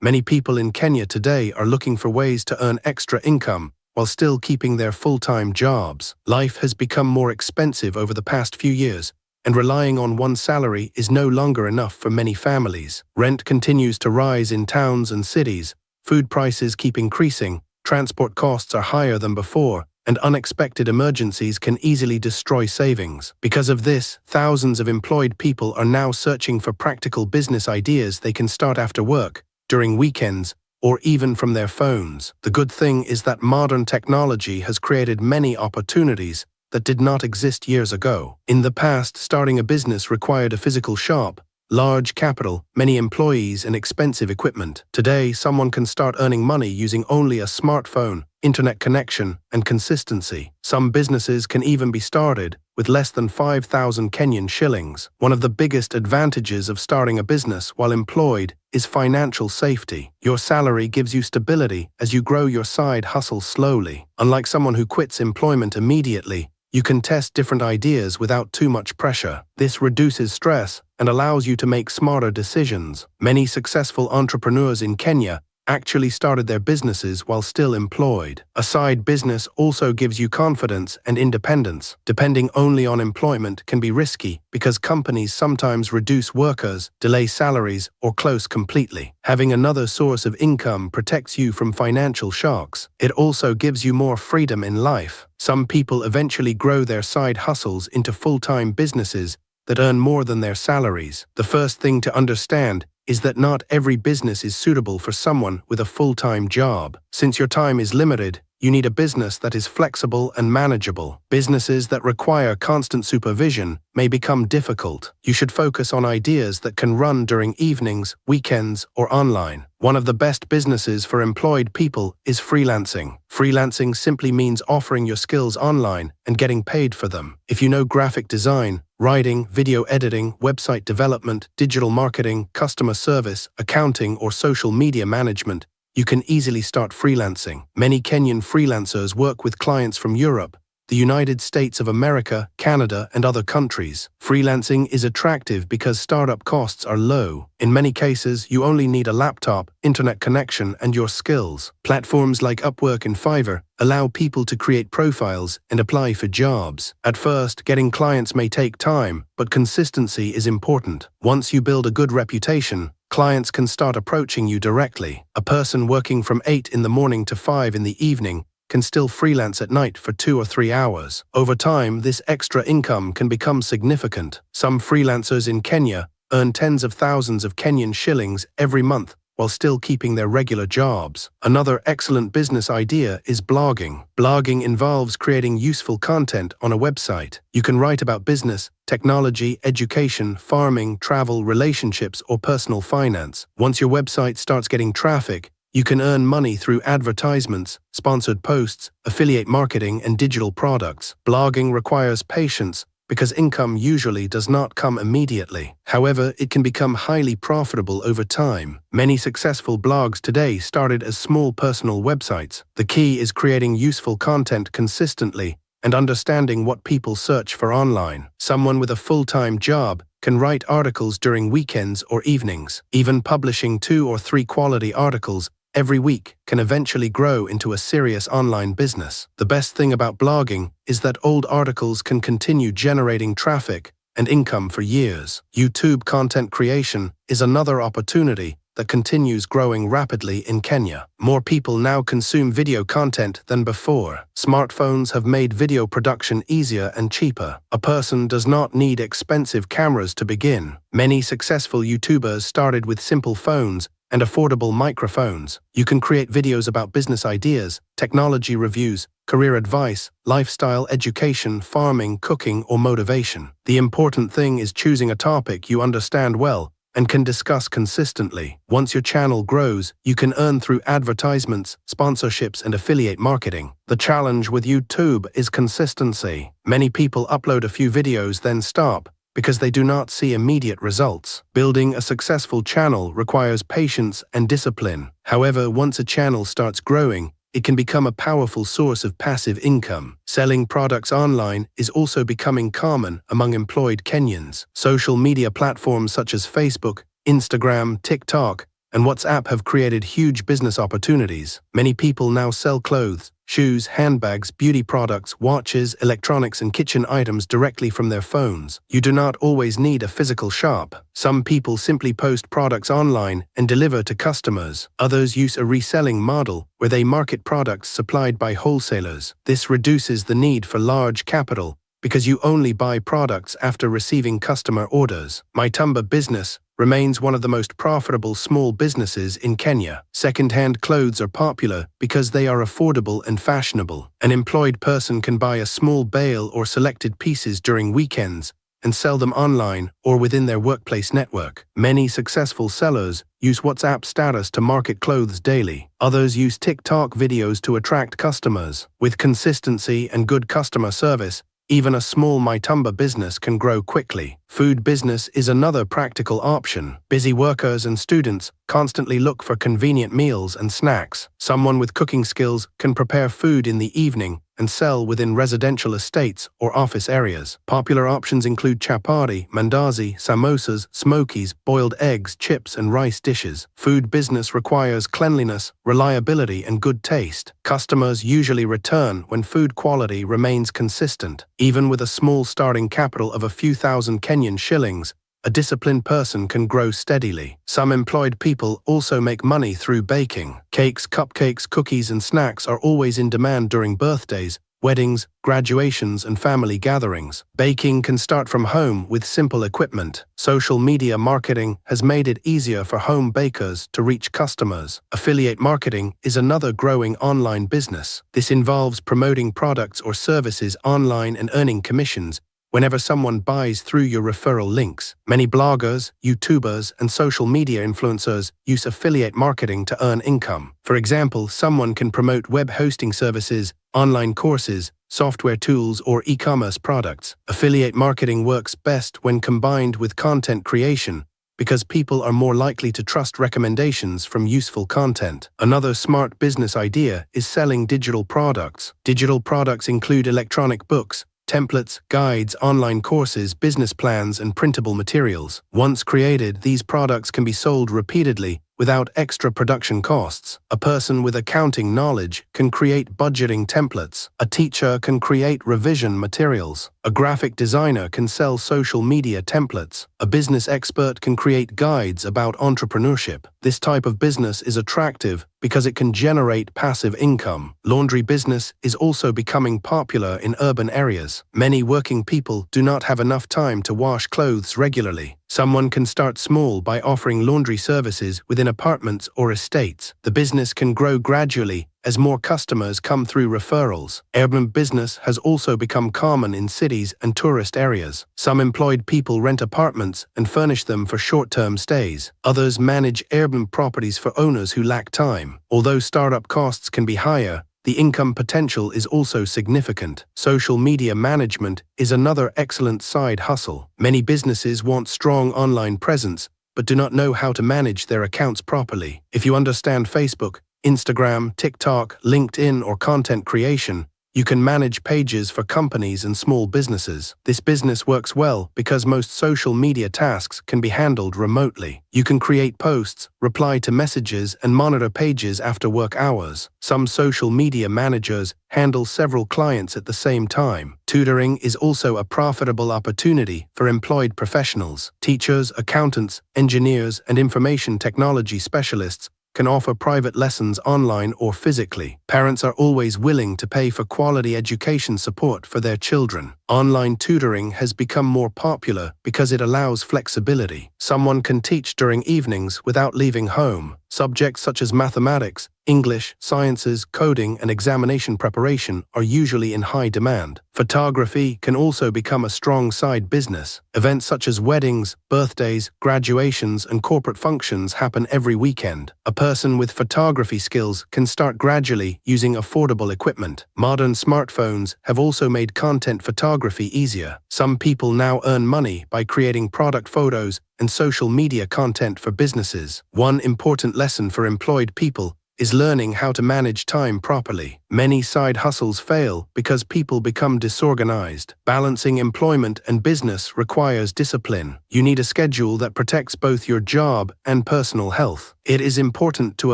Many people in Kenya today are looking for ways to earn extra income while still keeping their full-time jobs. Life has become more expensive over the past few years, and relying on one salary is no longer enough for many families. Rent continues to rise in towns and cities, food prices keep increasing, transport costs are higher than before, and unexpected emergencies can easily destroy savings. Because of this, thousands of employed people are now searching for practical business ideas they can start after work, during weekends, or even from their phones. The good thing is that modern technology has created many opportunities that did not exist years ago. In the past, starting a business required a physical shop, large capital, many employees, and expensive equipment. Today, someone can start earning money using only a smartphone, internet connection, and consistency. Some businesses can even be started with less than 5,000 Kenyan shillings. One of the biggest advantages of starting a business while employed is financial safety. Your salary gives you stability as you grow your side hustle slowly. Unlike someone who quits employment immediately, you can test different ideas without too much pressure. This reduces stress and allows you to make smarter decisions. Many successful entrepreneurs in Kenya actually started their businesses while still employed. A side business also gives you confidence and independence. Depending only on employment can be risky because companies sometimes reduce workers, delay salaries, or close completely. Having another source of income protects you from financial shocks. It also gives you more freedom in life. Some people eventually grow their side hustles into full-time businesses that earn more than their salaries. The first thing to understand is that not every business is suitable for someone with a full-time job. Since your time is limited, you need a business that is flexible and manageable. Businesses that require constant supervision may become difficult. You should focus on ideas that can run during evenings, weekends, or online. One of the best businesses for employed people is freelancing. Freelancing simply means offering your skills online and getting paid for them. If you know graphic design, writing, video editing, website development, digital marketing, customer service, accounting, or social media management, you can easily start freelancing. Many Kenyan freelancers work with clients from Europe, the United States of America, Canada, and other countries. Freelancing is attractive because startup costs are low. In many cases, you only need a laptop, internet connection, and your skills. Platforms like Upwork and Fiverr allow people to create profiles and apply for jobs. At first, getting clients may take time, but consistency is important. Once you build a good reputation, clients can start approaching you directly. A person working from 8 in the morning to 5 in the evening can still freelance at night for 2 or 3 hours. Over time, this extra income can become significant. Some freelancers in Kenya earn tens of thousands of Kenyan shillings every month while still keeping their regular jobs. Another excellent business idea is blogging. Blogging involves creating useful content on a website. You can write about business, technology, education, farming, travel, relationships, or personal finance. Once your website starts getting traffic, you can earn money through advertisements, sponsored posts, affiliate marketing, and digital products. Blogging requires patience because income usually does not come immediately. However, it can become highly profitable over time. Many successful blogs today started as small personal websites. The key is creating useful content consistently and understanding what people search for online. Someone with a full-time job can write articles during weekends or evenings. Even publishing 2 or 3 quality articles every week can eventually grow into a serious online business. The best thing about blogging is that old articles can continue generating traffic and income for years. YouTube content creation is another opportunity that continues growing rapidly in Kenya. More people now consume video content than before. Smartphones have made video production easier and cheaper. A person does not need expensive cameras to begin. Many successful YouTubers started with simple phones and affordable microphones. You can create videos about business ideas, technology reviews, career advice, lifestyle, education, farming, cooking, or motivation. The important thing is choosing a topic you understand well and can discuss consistently. Once your channel grows, you can earn through advertisements, sponsorships, and affiliate marketing. The challenge with YouTube is consistency. Many people upload a few videos then stop because they do not see immediate results. Building a successful channel requires patience and discipline. However, once a channel starts growing, it can become a powerful source of passive income. Selling products online is also becoming common among employed Kenyans. Social media platforms such as Facebook, Instagram, TikTok, and WhatsApp have created huge business opportunities. Many people now sell clothes, shoes, handbags, beauty products, watches, electronics, and kitchen items directly from their phones. You do not always need a physical shop. Some people simply post products online and deliver to customers. Others use a reselling model where they market products supplied by wholesalers. This reduces the need for large capital because you only buy products after receiving customer orders. Mitumba business remains one of the most profitable small businesses in Kenya. Second-hand clothes are popular because they are affordable and fashionable. An employed person can buy a small bale or selected pieces during weekends and sell them online or within their workplace network. Many successful sellers use WhatsApp status to market clothes daily. Others use TikTok videos to attract customers. With consistency and good customer service, even a small Mitumba business can grow quickly. Food business is another practical option. Busy workers and students constantly look for convenient meals and snacks. Someone with cooking skills can prepare food in the evening and sell within residential estates or office areas. Popular options include chapati, mandazi, samosas, smokies, boiled eggs, chips, and rice dishes. Food business requires cleanliness, reliability, and good taste. Customers usually return when food quality remains consistent. Even with a small starting capital of a few thousand Kenyan shillings, a disciplined person can grow steadily. Some employed people also make money through baking. Cakes, cupcakes, cookies, and snacks are always in demand during birthdays, weddings, graduations, and family gatherings. Baking can start from home with simple equipment. Social media marketing has made it easier for home bakers to reach customers. Affiliate marketing is another growing online business. This involves promoting products or services online and earning commissions whenever someone buys through your referral links. Many bloggers, YouTubers, and social media influencers use affiliate marketing to earn income. For example, someone can promote web hosting services, online courses, software tools, or e-commerce products. Affiliate marketing works best when combined with content creation because people are more likely to trust recommendations from useful content. Another smart business idea is selling digital products. Digital products include electronic books, templates, guides, online courses, business plans, and printable materials. Once created, these products can be sold repeatedly without extra production costs. A person with accounting knowledge can create budgeting templates. A teacher can create revision materials. A graphic designer can sell social media templates. A business expert can create guides about entrepreneurship. This type of business is attractive because it can generate passive income. Laundry business is also becoming popular in urban areas. Many working people do not have enough time to wash clothes regularly. Someone can start small by offering laundry services within apartments or estates. The business can grow gradually as more customers come through referrals. Urban business has also become common in cities and tourist areas. Some employed people rent apartments and furnish them for short-term stays. Others manage urban properties for owners who lack time. Although startup costs can be higher, the income potential is also significant. Social media management is another excellent side hustle. Many businesses want strong online presence, but do not know how to manage their accounts properly. If you understand Facebook, Instagram, TikTok, LinkedIn, or content creation, you can manage pages for companies and small businesses. This business works well because most social media tasks can be handled remotely. You can create posts, reply to messages, and monitor pages after work hours. Some social media managers handle several clients at the same time. Tutoring is also a profitable opportunity for employed professionals. Teachers, accountants, engineers, and information technology specialists can offer private lessons online or physically. Parents are always willing to pay for quality education support for their children. Online tutoring has become more popular because it allows flexibility. Someone can teach during evenings without leaving home. Subjects such as mathematics, English, sciences, coding, and examination preparation are usually in high demand. Photography can also become a strong side business. Events such as weddings, birthdays, graduations, and corporate functions happen every weekend. A person with photography skills can start gradually using affordable equipment. Modern smartphones have also made content photography easier. Some people now earn money by creating product photos and social media content for businesses. One important lesson for employed people is learning how to manage time properly. Many side hustles fail because people become disorganized. Balancing employment and business requires discipline. You need a schedule that protects both your job and personal health. It is important to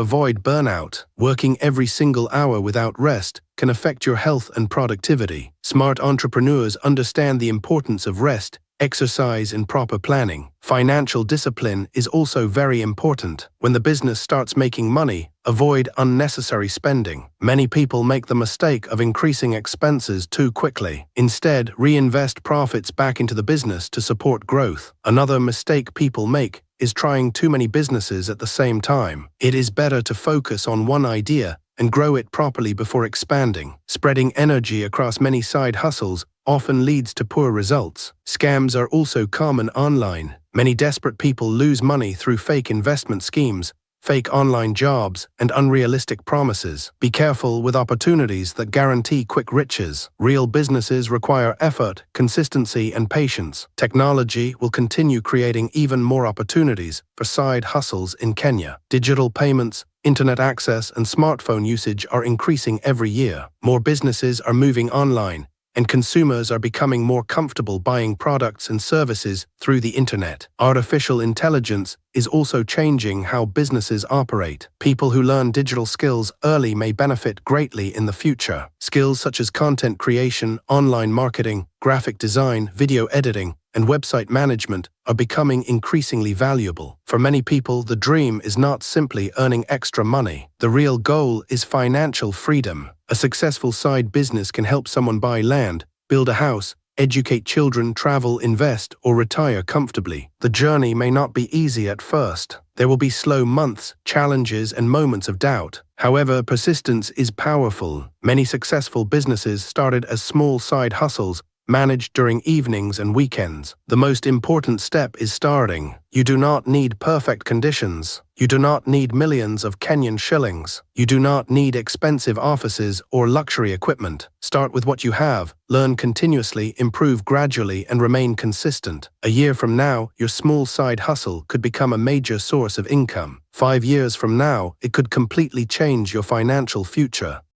avoid burnout. Working every single hour without rest can affect your health and productivity. Smart entrepreneurs understand the importance of rest, exercise, and proper planning. Financial discipline is also very important. When the business starts making money, avoid unnecessary spending. Many people make the mistake of increasing expenses too quickly. Instead, reinvest profits back into the business to support growth. Another mistake people make is trying too many businesses at the same time. It is better to focus on one idea and grow it properly before expanding. Spreading energy across many side hustles often leads to poor results. Scams are also common online. Many desperate people lose money through fake investment schemes, fake online jobs, and unrealistic promises. Be careful with opportunities that guarantee quick riches. Real businesses require effort, consistency, and patience. Technology will continue creating even more opportunities for side hustles in Kenya. Digital payments, internet access, and smartphone usage are increasing every year. More businesses are moving online, and consumers are becoming more comfortable buying products and services through the internet. Artificial intelligence is also changing how businesses operate. People who learn digital skills early may benefit greatly in the future. Skills such as content creation, online marketing, graphic design, video editing, and website management are becoming increasingly valuable. For many people, the dream is not simply earning extra money. The real goal is financial freedom. A successful side business can help someone buy land, build a house, educate children, travel, invest, or retire comfortably. The journey may not be easy at first. There will be slow months, challenges, and moments of doubt. However, persistence is powerful. Many successful businesses started as small side hustles, managed during evenings and weekends. The most important step is starting. You do not need perfect conditions. You do not need millions of Kenyan shillings. You do not need expensive offices or luxury equipment. Start with what you have, learn continuously, improve gradually, and remain consistent. A year from now, your small side hustle could become a major source of income. 5 years from now, it could completely change your financial future.